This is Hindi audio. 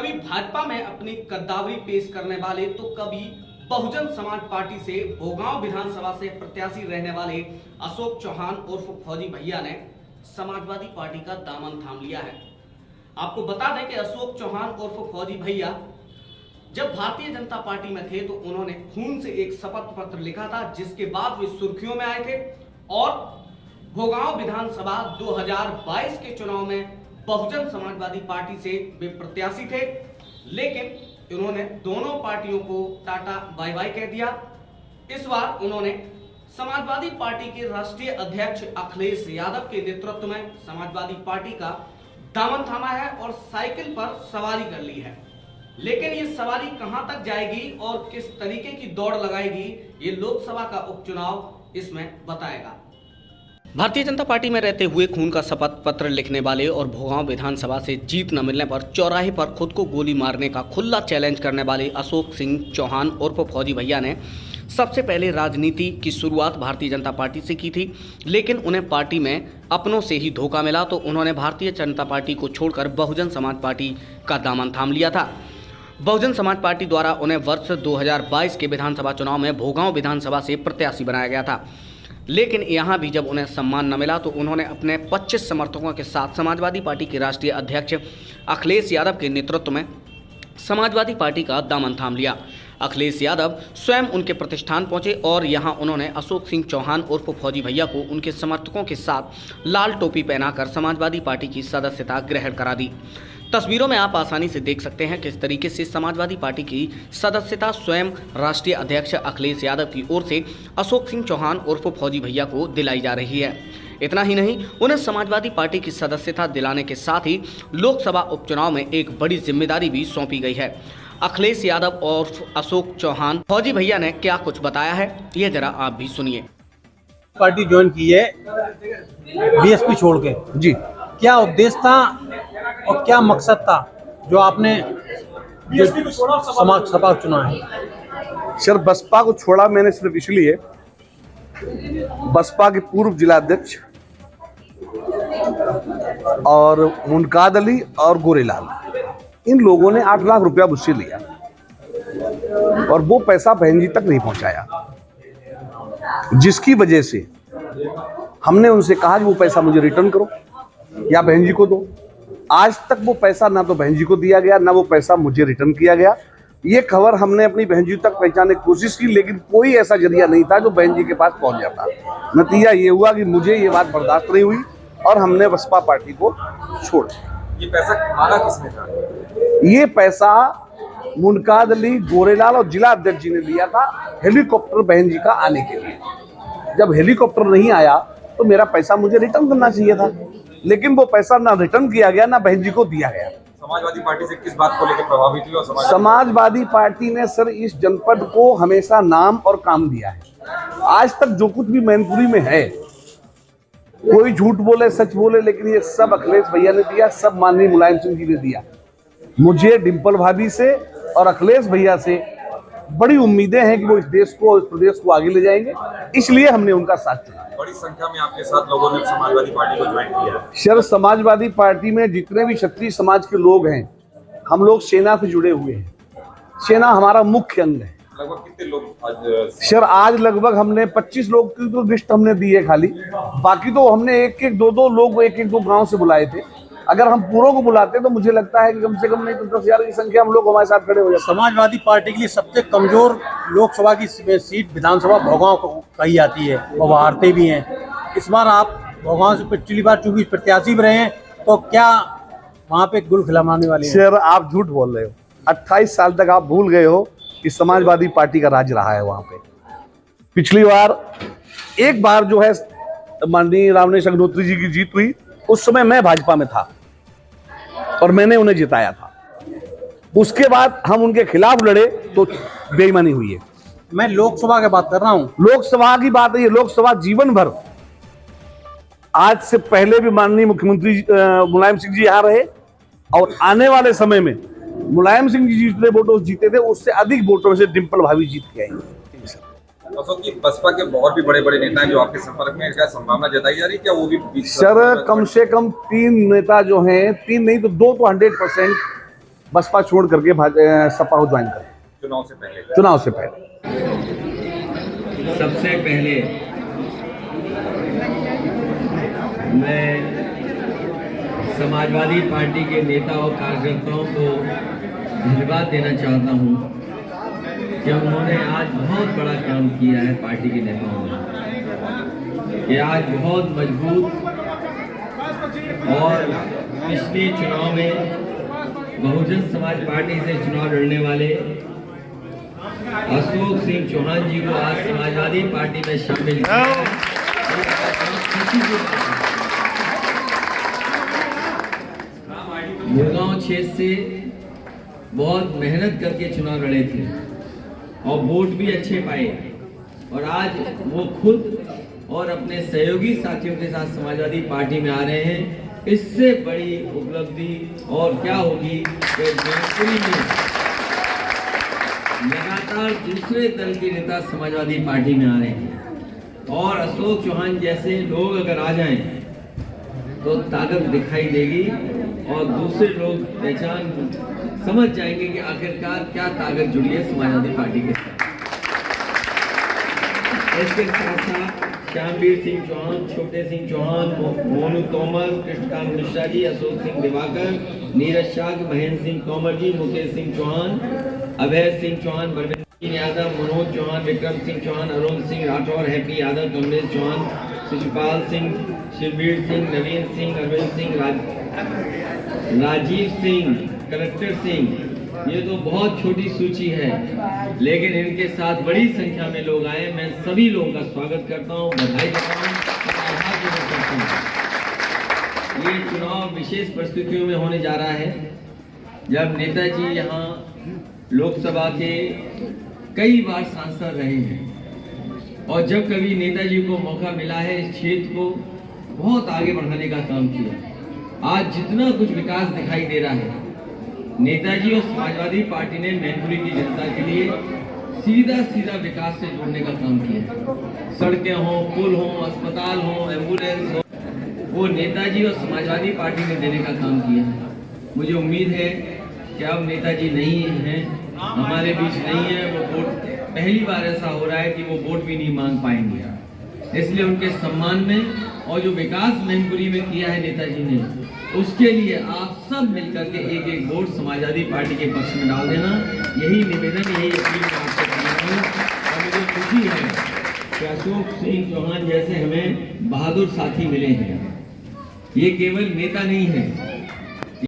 कभी भाजपा में अपनी कद्दावरी पेश करने वाले तो कभी बहुजन समाज पार्टी से भोगांव विधानसभा से प्रत्याशी रहने वाले अशोक चौहान उर्फ फौजी भैया ने समाजवादी पार्टी का दामन थाम लिया है। आपको बता दें कि अशोक चौहान उर्फ फौजी भैया जब भारतीय जनता पार्टी में थे तो उन्होंने खून से एक शपथ पत्र लिखा था, जिसके बाद वे सुर्खियों में आए थे और भोगांव विधानसभा 2022 के चुनाव में बहुजन समाजवादी पार्टी से वे प्रत्याशी थे, लेकिन उन्होंने दोनों पार्टियों को टाटा बाय बाय कह दिया। इस बार उन्होंने समाजवादी पार्टी के राष्ट्रीय अध्यक्ष अखिलेश यादव के नेतृत्व में समाजवादी पार्टी का दामन थामा है और साइकिल पर सवारी कर ली है। लेकिन ये सवारी कहां तक जाएगी और किस तरीके की दौड़ लगाएगी, ये लोकसभा का उपचुनाव इसमें बताएगा। भारतीय जनता पार्टी में रहते हुए खून का शपथ पत्र लिखने वाले और भोगांव विधानसभा से जीत न मिलने पर चौराहे पर खुद को गोली मारने का खुला चैलेंज करने वाले अशोक सिंह चौहान उर्फ फौजी भैया ने सबसे पहले राजनीति की शुरुआत भारतीय जनता पार्टी से की थी, लेकिन उन्हें पार्टी में अपनों से ही धोखा मिला तो उन्होंने भारतीय जनता पार्टी को छोड़कर बहुजन समाज पार्टी का दामन थाम लिया था। बहुजन समाज पार्टी द्वारा उन्हें वर्ष 2022 के विधानसभा चुनाव में भोगांव विधानसभा से प्रत्याशी बनाया गया था, लेकिन यहां भी जब उन्हें सम्मान न मिला तो उन्होंने अपने 25 समर्थकों के साथ समाजवादी पार्टी के राष्ट्रीय अध्यक्ष अखिलेश यादव के नेतृत्व में समाजवादी पार्टी का दामन थाम लिया। अखिलेश यादव स्वयं उनके प्रतिष्ठान पहुंचे और यहां उन्होंने अशोक सिंह चौहान उर्फ फौजी भैया को उनके समर्थकों के साथ लाल टोपी पहनाकर समाजवादी पार्टी की सदस्यता ग्रहण करा दी। तस्वीरों में आप आसानी से देख सकते हैं किस तरीके से समाजवादी पार्टी की सदस्यता स्वयं राष्ट्रीय अध्यक्ष अखिलेश यादव की ओर से अशोक सिंह चौहान उर्फ फौजी भैया को दिलाई जा रही है। इतना ही नहीं, उन्हें समाजवादी पार्टी की सदस्यता दिलाने के साथ ही लोकसभा उपचुनाव में एक बड़ी जिम्मेदारी भी सौंपी गई है। अखिलेश यादव और अशोक चौहान फौजी भैया ने क्या कुछ बताया है, ये जरा आप भी सुनिए। पार्टी ज्वाइन की है बीएसपी छोड़ के जी, क्या उद्देश्य था और क्या मकसद था जो आपने समाज सभा चुना है? सर, बसपा को छोड़ा मैंने सिर्फ इसलिए, बसपा के पूर्व जिलाध्यक्ष और मुनकाद अली और गोरेलाल, इन लोगों ने 8 लाख रुपया मुझसे लिया और वो पैसा बहन जी तक नहीं पहुंचाया, जिसकी वजह से हमने उनसे कहा कि वो पैसा मुझे रिटर्न करो या बहन जी को दो। आज तक वो पैसा ना तो बहन जी को दिया गया, ना वो पैसा मुझे रिटर्न किया गया। ये खबर हमने अपनी बहन जी तक पहुंचाने की कोशिश की, लेकिन कोई ऐसा जरिया नहीं था जो बहन जी के पास पहुंच जाता। नतीजा ये हुआ कि मुझे ये बात बर्दाश्त नहीं हुई और हमने बसपा पार्टी को छोड़ दिया। ये पैसा मांगा किसने था? ये पैसा मुनकाद अली, गोरेलाल और जिला अध्यक्ष जी ने लिया था हेलीकॉप्टर बहन जी का आने के लिए। जब हेलीकॉप्टर नहीं आया तो मेरा पैसा मुझे रिटर्न करना चाहिए था, लेकिन वो पैसा ना रिटर्न किया गया ना बहन जी को दिया गया। समाजवादी पार्टी से किस बात को लेकर प्रभावित हुई? और समाजवादी पार्टी ने सर इस जनपद को हमेशा नाम और काम दिया है। आज तक जो कुछ भी मैनपुरी में है, कोई झूठ बोले सच बोले, लेकिन ये सब अखिलेश भैया ने दिया, सब माननीय मुलायम सिंह जी ने दिया। मुझे डिम्पल भाभी से और अखिलेश भैया से बड़ी उम्मीदें हैं कि वो इस देश को और इस प्रदेश को आगे ले जाएंगे, इसलिए हमने उनका साथ चुना। बड़ी संख्या में आपके साथ लोगों ने समाजवादी पार्टी को ज्वाइन किया। सर, समाजवादी पार्टी में जितने भी क्षत्रिय समाज के लोग हैं, हम लोग सेना से जुड़े हुए हैं। सेना हमारा मुख्य अंग है। लगभग कितने लोग आज? सर, आज लगभग हमने 25 लोग की तो लिस्ट हमने दी है खाली, बाकी तो हमने एक एक दो लोग एक दो गांव से बुलाए थे। अगर हम पूरों को बुलाते तो मुझे लगता है कि कम से कम नहीं तो 10,000 की संख्या हम लोग हमारे साथ खड़े हो जाते। समाजवादी पार्टी के लिए सबसे कमजोर लोकसभा की सीट विधानसभा भोगांव को कही जाती है, वो हारते भी हैं। इस बार आप भोगांव से पिछली बार चूंकि प्रत्याशी भी रहे हैं, तो क्या वहाँ पे गुल खिलाने वाले हैं? सर, आप झूठ बोल रहे हो। 28 साल तक आप भूल गए हो कि समाजवादी पार्टी का राज रहा है वहाँ पे। पिछली बार एक बार जो है माननीय रामनेश अग्निहोत्री जी की जीत हुई, उस समय मैं भाजपा में था और मैंने उन्हें जिताया था। उसके बाद हम उनके खिलाफ लड़े तो बेईमानी हुई है। मैं लोकसभा की बात कर रहा हूँ। लोकसभा की बात है, ये लोकसभा जीवन भर, आज से पहले भी माननीय मुख्यमंत्री मुलायम सिंह जी यहाँ रहे और आने वाले समय में मुलायम सिंह जी जितने वोटों जीते थे उससे अधिक वोटों से डिम्पल भाभी जीत के आई। अशोक जी, बसपा के और भी बड़े बड़े नेता हैं जो आपके संपर्क में, क्या संभावना जताई जा रही है क्या वो भी? सर, कम से कम 3 नेता जो हैं, 3 नहीं तो 2 तो 100% बसपा छोड़ करके सपा को ज्वाइन करें चुनाव से पहले? चुनाव से पहले। सबसे पहले मैं समाजवादी पार्टी के नेता और कार्यकर्ताओं को धन्यवाद देना चाहता हूं कि उन्होंने आज बहुत बड़ा काम किया है पार्टी के नेताओं ने, कि आज बहुत मजबूत और पिछले चुनाव में बहुजन समाज पार्टी से चुनाव लड़ने वाले अशोक सिंह चौहान जी को आज समाजवादी पार्टी में शामिल किया है। गुड़गांव क्षेत्र से बहुत मेहनत करके चुनाव लड़े थे और वोट भी अच्छे पाए, और आज वो खुद और अपने सहयोगी साथियों के साथ समाजवादी पार्टी में आ रहे हैं। इससे बड़ी उपलब्धि और क्या होगी कि मैनपुरी में लगातार दूसरे दल के नेता समाजवादी पार्टी में आ रहे हैं, और अशोक चौहान जैसे लोग अगर आ जाएं तो ताकत दिखाई देगी और दूसरे लोग पहचान समझ जाएंगे कि आखिरकार क्या ताकत जुड़ी है समाजवादी पार्टी के साथ। इसके साथ साथ श्यामवीर सिंह चौहान, छोटे सिंह चौहान, मोनू तोमर, कृष्णकांत मिश्रा जी, अशोक सिंह दिवाकर, नीरज शाह, महेंद्र सिंह तोमर जी, मुकेश सिंह चौहान, अभय सिंह चौहान, बलविंदर सिंह यादव, मनोज चौहान, विक्रम सिंह चौहान, अरुण सिंह राठौर, हैप्पी यादव, कमलेश चौहान, शिशुपाल सिंह, शिववीर सिंह, नवीन सिंह, अरविंद सिंह, राजीव सिंह, कलेक्टर सिंह, ये तो बहुत छोटी सूची है, लेकिन इनके साथ बड़ी संख्या में लोग आए। मैं सभी लोगों का स्वागत करता हूँ, बधाई देता हूँ, आभार व्यक्त करता हूँ। ये चुनाव विशेष परिस्थितियों में होने जा रहा है, जब नेताजी यहाँ लोकसभा के कई बार सांसद रहे हैं, और जब कभी नेताजी को मौका मिला है इस क्षेत्र को बहुत आगे बढ़ाने का काम किया। आज जितना कुछ विकास दिखाई दे रहा है, नेताजी और समाजवादी पार्टी ने मैनपुरी की जनता के लिए सीधा सीधा विकास से जोड़ने का काम किया। सड़कें हों, पुल हों, अस्पताल हों, एम्बुलेंस हो, वो नेताजी और समाजवादी पार्टी ने देने का काम किया है। मुझे उम्मीद है कि अब नेताजी नहीं हैं, हमारे बीच नहीं है, वो वोट पहली बार ऐसा हो रहा है कि वो वोट भी नहीं मांग पाएंगे। इसलिए उनके सम्मान में और जो विकास मैनपुरी में किया है नेताजी ने, उसके लिए आप सब मिलकर के एक एक वोट समाजवादी पार्टी के पक्ष में डाल देना। यही निवेदन, यही अपील मैं आपसे कर रहा हूँ। और मुझे खुशी है कि अशोक सिंह चौहान जैसे हमें बहादुर साथी मिले हैं। ये केवल नेता नहीं है,